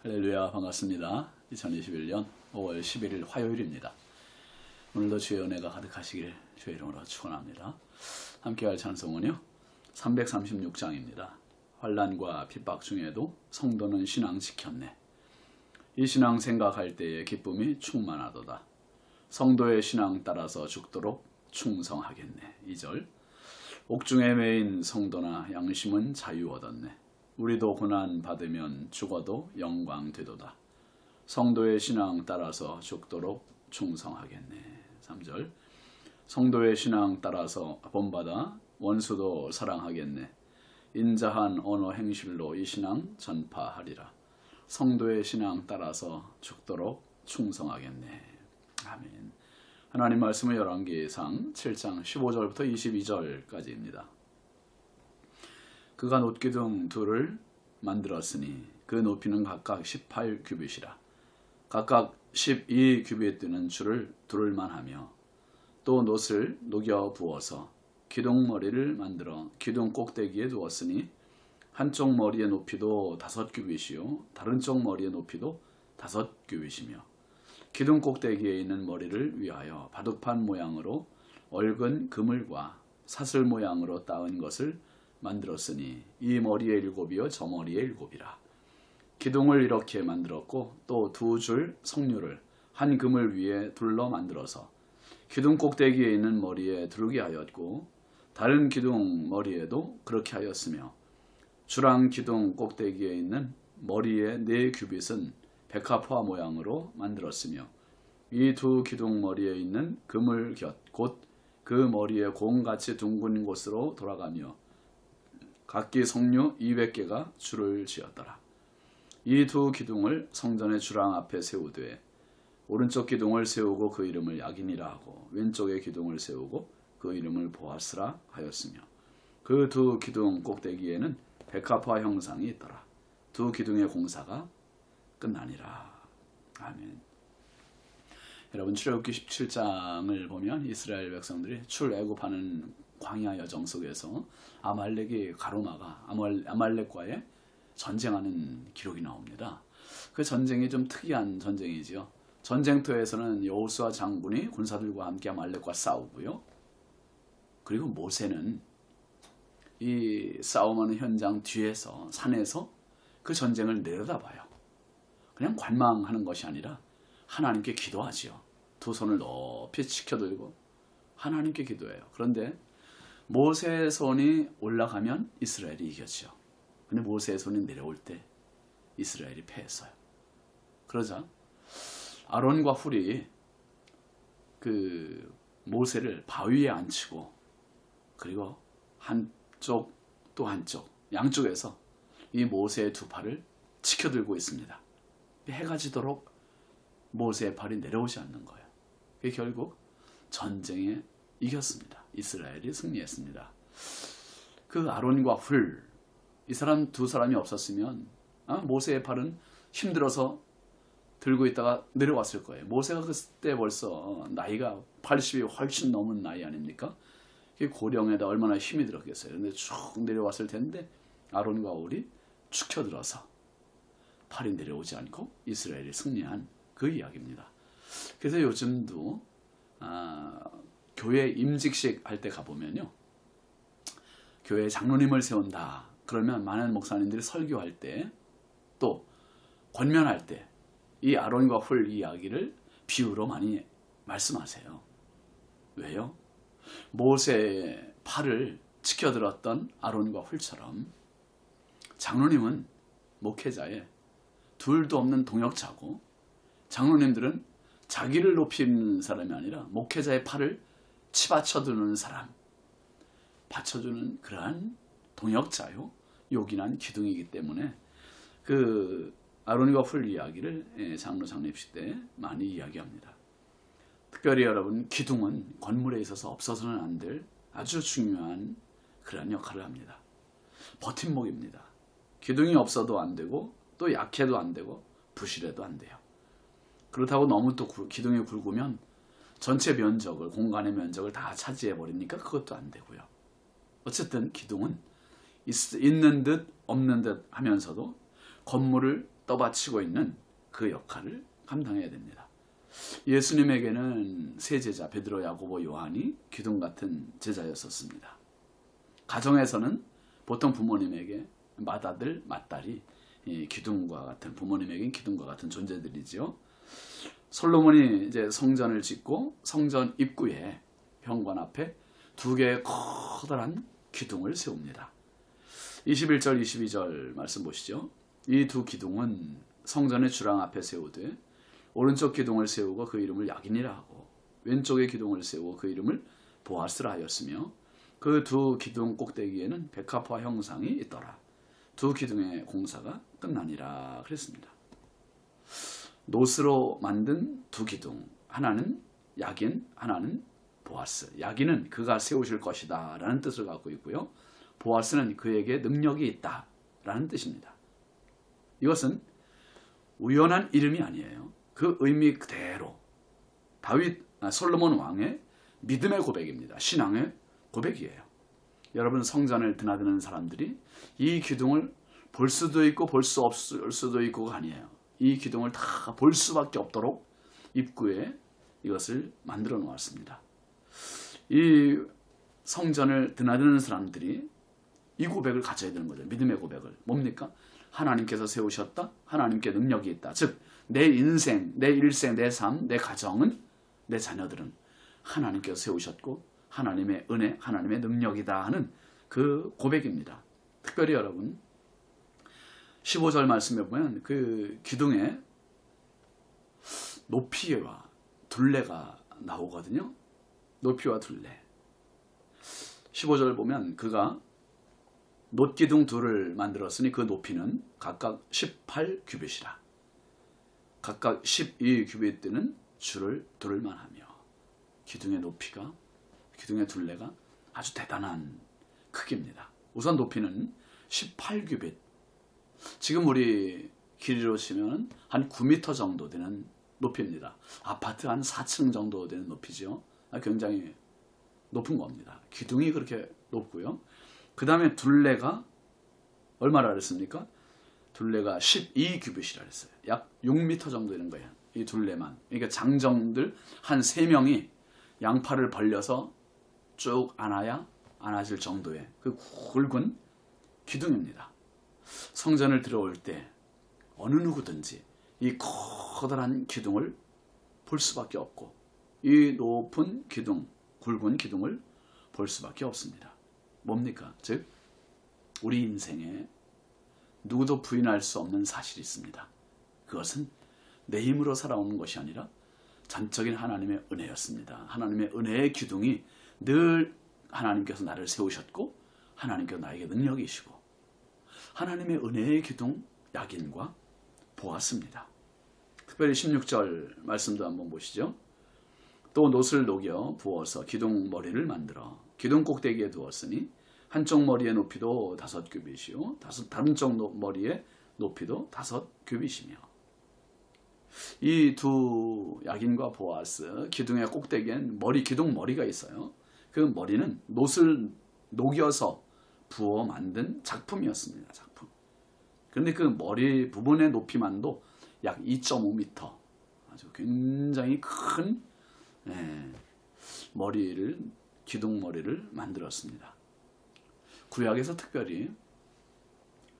할렐루야, 반갑습니다. 2021년 5월 11일 화요일입니다. 오늘도 주의 은혜가 가득하시길 주의 이름으로 축원합니다. 함께할 찬송은요 336장입니다. 환난과 핍박 중에도 성도는 신앙 지켰네. 이 신앙 생각할 때에 기쁨이 충만하도다. 성도의 신앙 따라서 죽도록 충성하겠네. 2절. 옥중에 매인 성도나 양심은 자유 얻었네. 우리도 고난 받으면 죽어도 영광 되도다. 성도의 신앙 따라서 죽도록 충성하겠네. 3절. 성도의 신앙 따라서 본받아 원수도 사랑하겠네. 인자한 언어 행실로 이 신앙 전파하리라. 성도의 신앙 따라서 죽도록 충성하겠네. 아멘. 하나님 말씀은 열왕기상 7장 15절부터 22절까지입니다. 그가 놋기둥 둘을 만들었으니 그 높이는 각각 18규빗이라. 각각 12규빗 되는 줄을 두를만 하며 또 놋을 녹여 부어서 기둥머리를 만들어 기둥 꼭대기에 두었으니 한쪽 머리의 높이도 5규빗이요 다른 쪽 머리의 높이도 5규빗이며 기둥 꼭대기에 있는 머리를 위하여 바둑판 모양으로 얽은 그물과 사슬 모양으로 따은 것을 만들었으니 이 머리의 7이요 저 머리의 7이라. 기둥을 이렇게 만들었고 또 2줄 석류를 한 그물 위에 둘러 만들어서 기둥 꼭대기에 있는 머리에 두르게 하였고 다른 기둥 머리에도 그렇게 하였으며 주랑 기둥 꼭대기에 있는 머리의 4규빗은 백합화 모양으로 만들었으며 이 2 기둥 머리에 있는 그물 곁 곧 그 머리에 공같이 둥근 곳으로 돌아가며 각기 석류 200개가 줄을 지었더라. 이 2 기둥을 성전의 주랑 앞에 세우되 오른쪽 기둥을 세우고 그 이름을 야긴이라 하고 왼쪽의 기둥을 세우고 그 이름을 보아스라 하였으며 그 2 기둥 꼭대기에는 백합화 형상이 있더라. 2 기둥의 공사가 끝나니라. 아멘. 여러분 출애굽기 17장을 보면 이스라엘 백성들이 출애굽하는 광야 여정 속에서 아말렉이 가로막아 아말렉과의 전쟁하는 기록이 나옵니다. 그 전쟁이 좀 특이한 전쟁이지요. 전쟁터에서는 여호수아 장군이 군사들과 함께 아말렉과 싸우고요. 그리고 모세는 이 싸움하는 현장 뒤에서 산에서 그 전쟁을 내려다봐요. 그냥 관망하는 것이 아니라 하나님께 기도하지요. 2 손을 높이 치켜들고 하나님께 기도해요. 그런데 모세의 손이 올라가면 이스라엘이 이겼죠. 근데 모세의 손이 내려올 때 이스라엘이 패했어요. 그러자 아론과 훌이 그 모세를 바위에 앉히고 그리고 한쪽 또 한쪽 양쪽에서 이 모세의 2 팔을 치켜들고 있습니다. 해가 지도록 모세의 팔이 내려오지 않는 거예요. 결국 전쟁에 이겼습니다. 이스라엘이 승리했습니다. 그 아론과 훌, 이 사람 2 사람이 없었으면 모세의 팔은 힘들어서 들고 있다가 내려왔을 거예요. 모세가 그때 벌써 나이가 80이 훨씬 넘은 나이 아닙니까? 고령에다 얼마나 힘이 들었겠어요. 근데 쭉 내려왔을 텐데 아론과 훌이 축혀들어서 팔이 내려오지 않고 이스라엘이 승리한 그 이야기입니다. 그래서 요즘도 교회 임직식 할 때 가보면요. 교회 장로님을 세운다. 그러면 많은 목사님들이 설교할 때 또 권면할 때 이 아론과 훌 이야기를 비유로 많이 말씀하세요. 왜요? 모세의 팔을 지켜들었던 아론과 훌처럼 장로님은 목회자의 둘도 없는 동역자고 장로님들은 자기를 높이는 사람이 아니라 목회자의 팔을 치받쳐주는 사람, 받쳐주는 그러한 동역자요, 요긴한 기둥이기 때문에 그 아론과 훌 이야기를 장로 장례식 때 많이 이야기합니다. 특별히 여러분 기둥은 건물에 있어서 없어서는 안 될 아주 중요한 그러한 역할을 합니다. 버팀목입니다. 기둥이 없어도 안 되고 또 약해도 안 되고 부실해도 안 돼요. 그렇다고 너무 또 기둥이 굵으면 전체 면적을 공간의 면적을 다 차지해 버리니까 그것도 안 되고요. 어쨌든 기둥은 있는 듯 없는 듯 하면서도 건물을 떠받치고 있는 그 역할을 감당해야 됩니다. 예수님에게는 세 제자 베드로, 야고보, 요한이 기둥 같은 제자였었습니다. 가정에서는 보통 부모님에게 맏아들, 맏딸이 기둥과 같은, 부모님에겐 기둥과 같은 존재들이지요. 솔로몬이 이제 성전을 짓고 성전 입구에 현관 앞에 두 개의 커다란 기둥을 세웁니다. 21절, 22절 말씀 보시죠. 이 두 기둥은 성전의 주랑 앞에 세우되 오른쪽 기둥을 세우고 그 이름을 야긴이라 하고 왼쪽의 기둥을 세우고 그 이름을 보아스라 하였으며 그 두 기둥 꼭대기에는 백합화 형상이 있더라. 두 기둥의 공사가 끝나니라 그랬습니다. 노스로 만든 두 기둥, 하나는 야긴, 하나는 보아스. 야긴은 그가 세우실 것이다 라는 뜻을 갖고 있고요. 보아스는 그에게 능력이 있다 라는 뜻입니다. 이것은 우연한 이름이 아니에요. 그 의미 그대로 솔로몬 왕의 믿음의 고백입니다. 신앙의 고백이에요. 여러분, 성전을 드나드는 사람들이 이 기둥을 볼 수도 있고 볼 수 없을 수도 있고가 아니에요. 이 기둥을 다 볼 수밖에 없도록 입구에 이것을 만들어 놓았습니다. 이 성전을 드나드는 사람들이 이 고백을 가져야 되는 거죠. 믿음의 고백을. 뭡니까? 하나님께서 세우셨다. 하나님께 능력이 있다. 즉 내 인생, 내 일생, 내 삶, 내 가정은, 내 자녀들은 하나님께서 세우셨고 하나님의 은혜, 하나님의 능력이다 하는 그 고백입니다. 특별히 여러분 15절 말씀에 보면 그 기둥의 높이와 둘레가 나오거든요. 높이와 둘레. 15절 보면 그가 놋기둥 둘을 만들었으니 그 높이는 각각 18규빗이라. 각각 12규빗 되는 줄을 둘만 하며 기둥의 높이가, 기둥의 둘레가 아주 대단한 크기입니다. 우선 높이는 18규빗. 지금 우리 길이로 치면 한 9m 정도 되는 높이입니다. 아파트 한 4층 정도 되는 높이죠. 굉장히 높은 겁니다. 기둥이 그렇게 높고요. 그 다음에 둘레가 얼마나 그랬습니까? 둘레가 12규빗이라 그랬어요. 약 6m 정도 되는 거예요. 이 둘레만. 그러니까 장정들 한 3명이 양팔을 벌려서 쭉 안아질 정도의 그 굵은 기둥입니다. 성전을 들어올 때 어느 누구든지 이 커다란 기둥을 볼 수밖에 없고 이 높은 기둥, 굵은 기둥을 볼 수밖에 없습니다. 뭡니까? 즉 우리 인생에 누구도 부인할 수 없는 사실이 있습니다. 그것은 내 힘으로 살아오는 것이 아니라 전적인 하나님의 은혜였습니다. 하나님의 은혜의 기둥이 늘 하나님께서 나를 세우셨고 하나님께서 나에게 능력이시고 하나님의 은혜의 기둥 야긴과 보았습니다. 특별히 16절 말씀도 한번 보시죠. 또 놋을 녹여 부어서 기둥 머리를 만들어 기둥 꼭대기에 두었으니 한쪽 머리의 높이도 5규빗이요 다른 쪽 머리의 높이도 5규빗이며 이 두 야긴과 보아스 기둥의 꼭대기엔 기둥 머리가 있어요. 그 머리는 놋을 녹여서 부어 만든 작품이었습니다. 작품. 그런데 그 머리 부분의 높이만도 약 2.5m 아주 굉장히 큰 기둥 머리를 만들었습니다. 구약에서 특별히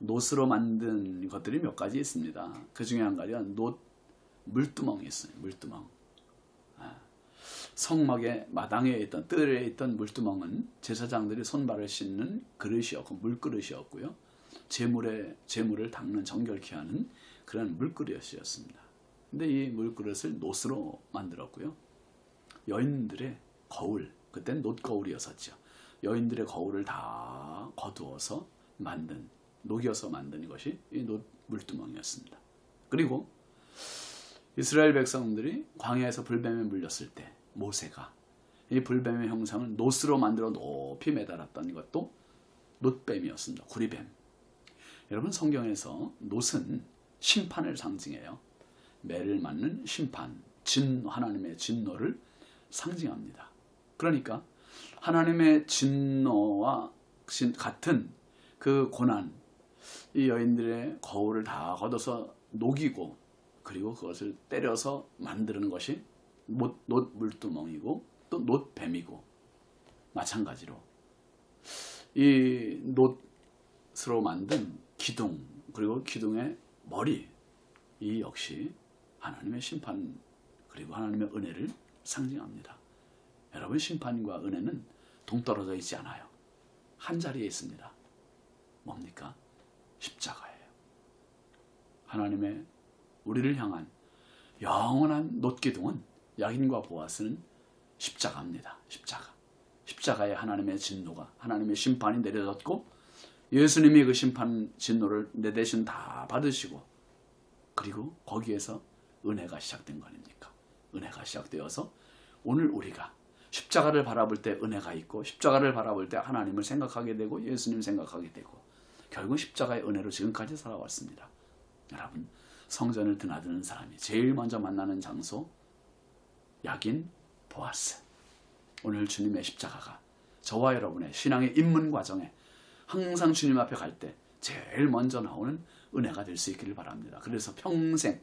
놋으로 만든 것들이 몇 가지 있습니다. 그 중에 한 가지가 놋 물두멍이 있어요. 물두멍. 성막의 마당에 있던 뜰에 있던 물두멍은 제사장들이 손발을 씻는 그릇이었고 물그릇이었고요. 제물을 닦는 정결케 하는 그런 물그릇이었습니다. 근데 이 물그릇을 놋으로 만들었고요. 여인들의 거울, 그때는 놋거울이었었죠. 여인들의 거울을 다 거두어서 녹여서 만든 것이 이 놋 물두멍이었습니다. 그리고 이스라엘 백성들이 광야에서 불뱀에 물렸을 때 모세가 이 불뱀의 형상을 놋으로 만들어 높이 매달았던 것도 놋뱀이었습니다. 구리뱀. 여러분, 성경에서 놋은 심판을 상징해요. 매를 맞는 심판, 하나님의 진노를 상징합니다. 그러니까 하나님의 진노와 같은 그 고난, 이 여인들의 거울을 다 걷어서 녹이고 그리고 그것을 때려서 만드는 것이 놋 물두멍이고 또 놋뱀이고 마찬가지로 이 놋으로 만든 기둥 그리고 기둥의 머리 이 역시 하나님의 심판 그리고 하나님의 은혜를 상징합니다. 여러분 심판과 은혜는 동떨어져 있지 않아요. 한 자리에 있습니다. 뭡니까? 십자가예요. 하나님의 우리를 향한 영원한 놋기둥은 야긴과 보아스는 십자가입니다. 십자가에 하나님의 진노가 하나님의 심판이 내려졌고 예수님이 그 심판 진노를 내 대신 다 받으시고 그리고 거기에서 은혜가 시작된 거 아닙니까? 은혜가 시작되어서 오늘 우리가 십자가를 바라볼 때 은혜가 있고 십자가를 바라볼 때 하나님을 생각하게 되고 예수님 생각하게 되고 결국 십자가의 은혜로 지금까지 살아왔습니다. 여러분 성전을 드나드는 사람이 제일 먼저 만나는 장소 야긴 보아스. 오늘 주님의 십자가가 저와 여러분의 신앙의 입문 과정에 항상 주님 앞에 갈 때 제일 먼저 나오는 은혜가 될 수 있기를 바랍니다. 그래서 평생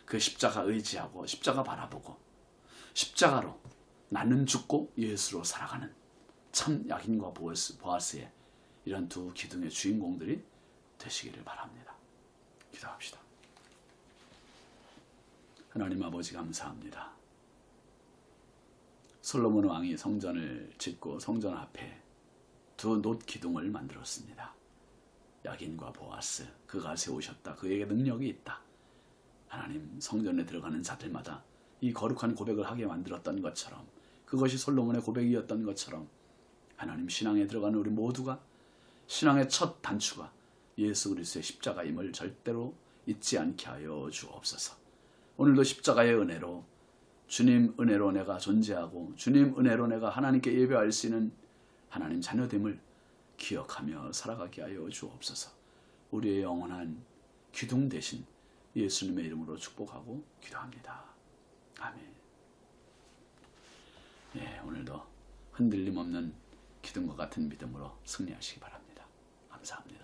그 십자가 의지하고 십자가 바라보고 십자가로 나는 죽고 예수로 살아가는 참 야긴과 보아스의 이런 두 기둥의 주인공들이 되시기를 바랍니다. 기도합시다. 하나님 아버지 감사합니다. 솔로몬 왕이 성전을 짓고 성전 앞에 두 놋 기둥을 만들었습니다. 야긴과 보아스 그가 세우셨다. 그에게 능력이 있다. 하나님 성전에 들어가는 자들마다 이 거룩한 고백을 하게 만들었던 것처럼 그것이 솔로몬의 고백이었던 것처럼 하나님 신앙에 들어가는 우리 모두가 신앙의 첫 단추가 예수 그리스도의 십자가임을 절대로 잊지 않게 하여 주옵소서. 오늘도 십자가의 은혜로 주님 은혜로 내가 존재하고 주님 은혜로 내가 하나님께 예배할 수 있는 하나님 자녀됨을 기억하며 살아가게 하여 주옵소서. 우리의 영원한 기둥 되신 예수님의 이름으로 축복하고 기도합니다. 아멘. 예, 오늘도 흔들림 없는 기둥과 같은 믿음으로 승리하시기 바랍니다. 감사합니다.